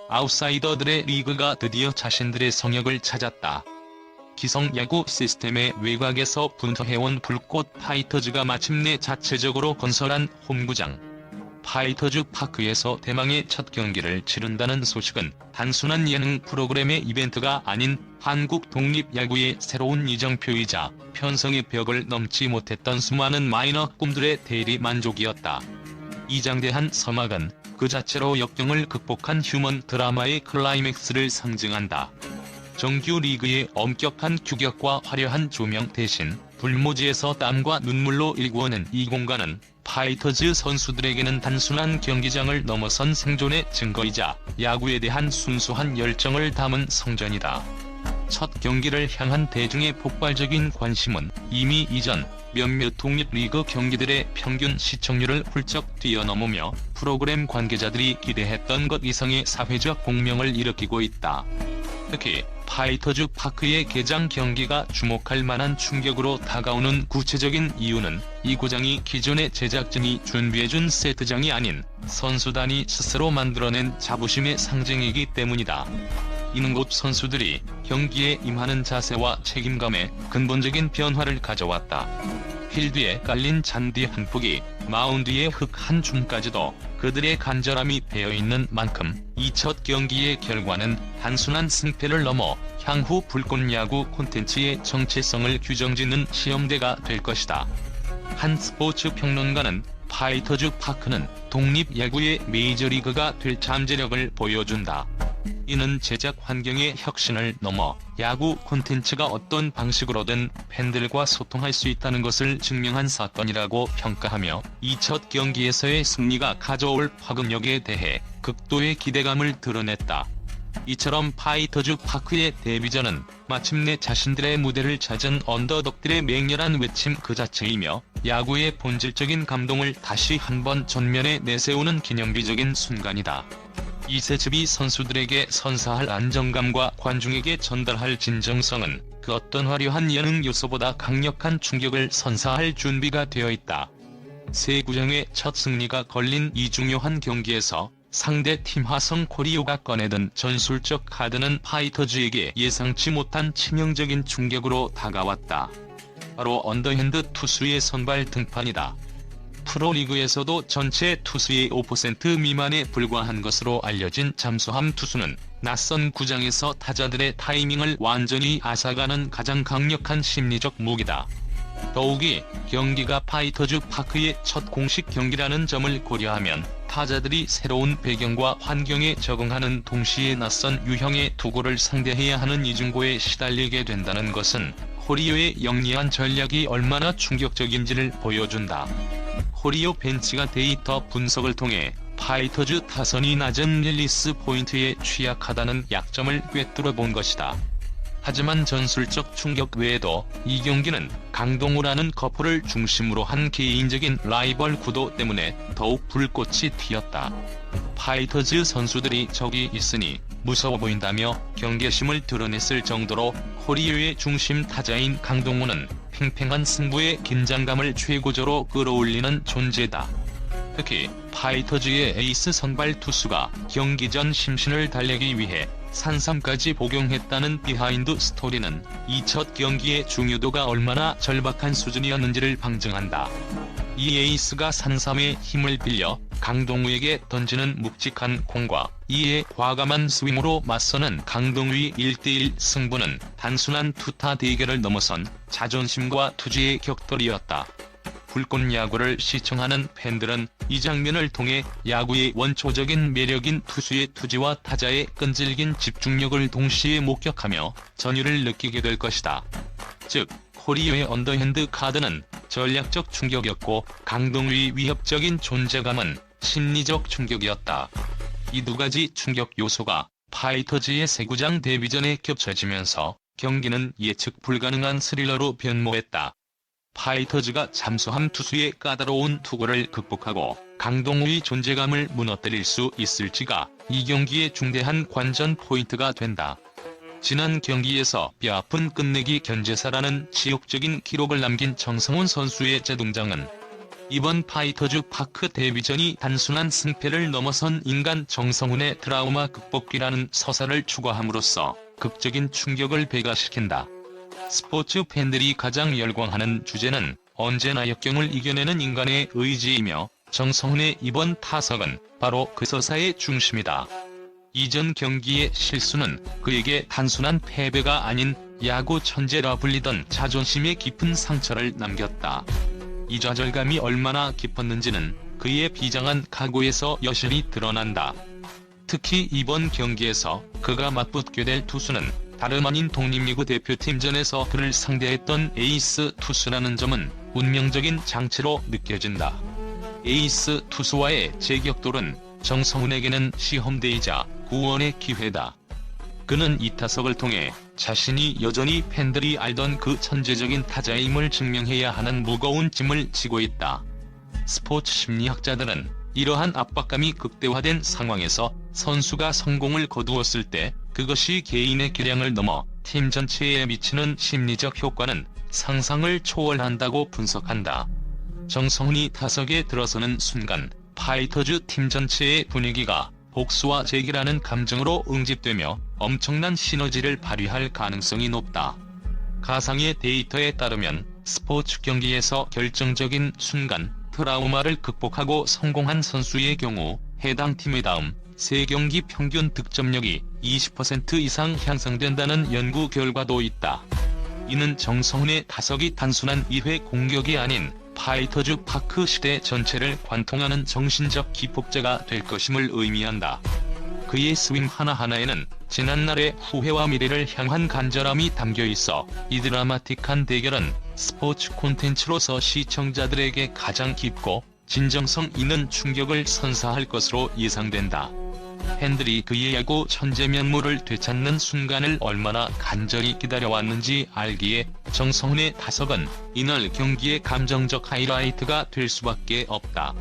아웃사이더들의 리그가 드디어 자신들의 성역을 찾았다. 기성 야구 시스템의 외곽에서 분투해온 불꽃 파이터즈가 마침내 자체적으로 건설한 홈구장 파이터즈 파크에서 대망의 첫 경기를 치른다는 소식은 단순한 예능 프로그램의 이벤트가 아닌 한국 독립야구의 새로운 이정표이자 편성의 벽을 넘지 못했던 수많은 마이너 꿈들의 대리 만족이었다. 이 장대한 서막은 그 자체로 역경을 극복한 휴먼 드라마의 클라이맥스를 상징한다. 정규 리그의 엄격한 규격과 화려한 조명 대신 불모지에서 땀과 눈물로 일구어낸 이 공간은 파이터즈 선수들에게는 단순한 경기장을 넘어선 생존의 증거이자 야구에 대한 순수한 열정을 담은 성전이다. 첫 경기를 향한 대중의 폭발적인 관심은 이미 이전 몇몇 독립리그 경기들의 평균 시청률을 훌쩍 뛰어넘으며 프로그램 관계자들이 기대했던 것 이상의 사회적 공명을 일으키고 있다. 특히 파이터즈 파크의 개장 경기가 주목할 만한 충격으로 다가오는 구체적인 이유는 이 구장이 기존의 제작진이 준비해준 세트장이 아닌 선수단이 스스로 만들어낸 자부심의 상징이기 때문이다. 이는 곧 선수들이 경기에 임하는 자세와 책임감에 근본적인 변화를 가져왔다. 필드에 깔린 잔디 한 폭이 마운드의 흙 한 줌까지도 그들의 간절함이 배어있는 만큼 이 첫 경기의 결과는 단순한 승패를 넘어 향후 불꽃야구 콘텐츠의 정체성을 규정짓는 시험대가 될 것이다. 한 스포츠 평론가는 파이터즈 파크는 독립야구의 메이저리그가 될 잠재력을 보여준다. 이는 제작 환경의 혁신을 넘어 야구 콘텐츠가 어떤 방식으로든 팬들과 소통할 수 있다는 것을 증명한 사건이라고 평가하며 이 첫 경기에서의 승리가 가져올 파급력에 대해 극도의 기대감을 드러냈다. 이처럼 파이터즈 파크의 데뷔전은 마침내 자신들의 무대를 찾은 언더독들의 맹렬한 외침 그 자체이며 야구의 본질적인 감동을 다시 한번 전면에 내세우는 기념비적인 순간이다. 이 새집이 선수들에게 선사할 안정감과 관중에게 전달할 진정성은 그 어떤 화려한 예능 요소보다 강력한 충격을 선사할 준비가 되어 있다. 새 구장의 첫 승리가 걸린 이 중요한 경기에서 상대 팀 화성 코리오가 꺼내든 전술적 카드는 파이터즈에게 예상치 못한 치명적인 충격으로 다가왔다. 바로 언더핸드 투수의 선발 등판이다. 프로리그에서도 전체 투수의 5% 미만에 불과한 것으로 알려진 잠수함 투수는 낯선 구장에서 타자들의 타이밍을 완전히 앗아가는 가장 강력한 심리적 무기다. 더욱이 경기가 파이터즈 파크의 첫 공식 경기라는 점을 고려하면 타자들이 새로운 배경과 환경에 적응하는 동시에 낯선 유형의 투구를 상대해야 하는 이중고에 시달리게 된다는 것은 코리오의 영리한 전략이 얼마나 충격적인지를 보여준다. 코리오 벤치가 데이터 분석을 통해 파이터즈 타선이 낮은 릴리스 포인트에 취약하다는 약점을 꿰뚫어 본 것이다. 하지만 전술적 충격 외에도 이 경기는 강동우라는 커플을 중심으로 한 개인적인 라이벌 구도 때문에 더욱 불꽃이 튀었다. 파이터즈 선수들이 적이 있으니 무서워 보인다며 경계심을 드러냈을 정도로 코리오의 중심 타자인 강동우는 팽팽한 승부의 긴장감을 최고조로 끌어올리는 존재다. 특히 파이터즈의 에이스 선발 투수가 경기 전 심신을 달래기 위해 산삼까지 복용했다는 비하인드 스토리는 이 첫 경기의 중요도가 얼마나 절박한 수준이었는지를 방증한다. 이 에이스가 산삼의 힘을 빌려 강동우에게 던지는 묵직한 공과 이에 과감한 스윙으로 맞서는 강동우의 1대1 승부는 단순한 투타 대결을 넘어선 자존심과 투지의 격돌이었다. 불꽃 야구를 시청하는 팬들은 이 장면을 통해 야구의 원초적인 매력인 투수의 투지와 타자의 끈질긴 집중력을 동시에 목격하며 전율을 느끼게 될 것이다. 즉, 코리오의 언더핸드 카드는 전략적 충격이었고 강동우의 위협적인 존재감은 심리적 충격이었다. 이 두 가지 충격 요소가 파이터즈의 새 구장 데뷔전에 겹쳐지면서 경기는 예측 불가능한 스릴러로 변모했다. 파이터즈가 잠수함 투수의 까다로운 투구를 극복하고 강동우의 존재감을 무너뜨릴 수 있을지가 이 경기의 중대한 관전 포인트가 된다. 지난 경기에서 뼈아픈 끝내기 견제사라는 치욕적인 기록을 남긴 정성훈 선수의 재등장은 이번 파이터즈 파크 데뷔전이 단순한 승패를 넘어선 인간 정성훈의 트라우마 극복기라는 서사를 추가함으로써 극적인 충격을 배가시킨다. 스포츠 팬들이 가장 열광하는 주제는 언제나 역경을 이겨내는 인간의 의지이며 정성훈의 이번 타석은 바로 그 서사의 중심이다. 이전 경기의 실수는 그에게 단순한 패배가 아닌 야구 천재라 불리던 자존심에 깊은 상처를 남겼다. 이 좌절감이 얼마나 깊었는지는 그의 비장한 각오에서 여실히 드러난다. 특히 이번 경기에서 그가 맞붙게 될 투수는 다름 아닌 독립리그 대표팀전에서 그를 상대했던 에이스 투수라는 점은 운명적인 장치로 느껴진다. 에이스 투수와의 재격돌은 정성훈에게는 시험대이자 구원의 기회다. 그는 이 타석을 통해 자신이 여전히 팬들이 알던 그 천재적인 타자임을 증명해야 하는 무거운 짐을 지고 있다. 스포츠 심리학자들은 이러한 압박감이 극대화된 상황에서 선수가 성공을 거두었을 때 그것이 개인의 기량을 넘어 팀 전체에 미치는 심리적 효과는 상상을 초월한다고 분석한다. 정성훈이 타석에 들어서는 순간 파이터즈 팀 전체의 분위기가 복수와 재기라는 감정으로 응집되며 엄청난 시너지를 발휘할 가능성이 높다. 가상의 데이터에 따르면 스포츠 경기에서 결정적인 순간 트라우마를 극복하고 성공한 선수의 경우 해당 팀의 다음 3경기 평균 득점력이 20% 이상 향상된다는 연구 결과도 있다. 이는 정성훈의 타석이 단순한 1회 공격이 아닌 파이터즈 파크 시대 전체를 관통하는 정신적 기폭제가 될 것임을 의미한다. 그의 스윙 하나하나에는 지난날의 후회와 미래를 향한 간절함이 담겨있어 이 드라마틱한 대결은 스포츠 콘텐츠로서 시청자들에게 가장 깊고 진정성 있는 충격을 선사할 것으로 예상된다. 팬들이 그의 야구 천재 면모를 되찾는 순간을 얼마나 간절히 기다려왔는지 알기에 정성훈의 타석은 이날 경기의 감정적 하이라이트가 될 수밖에 없다.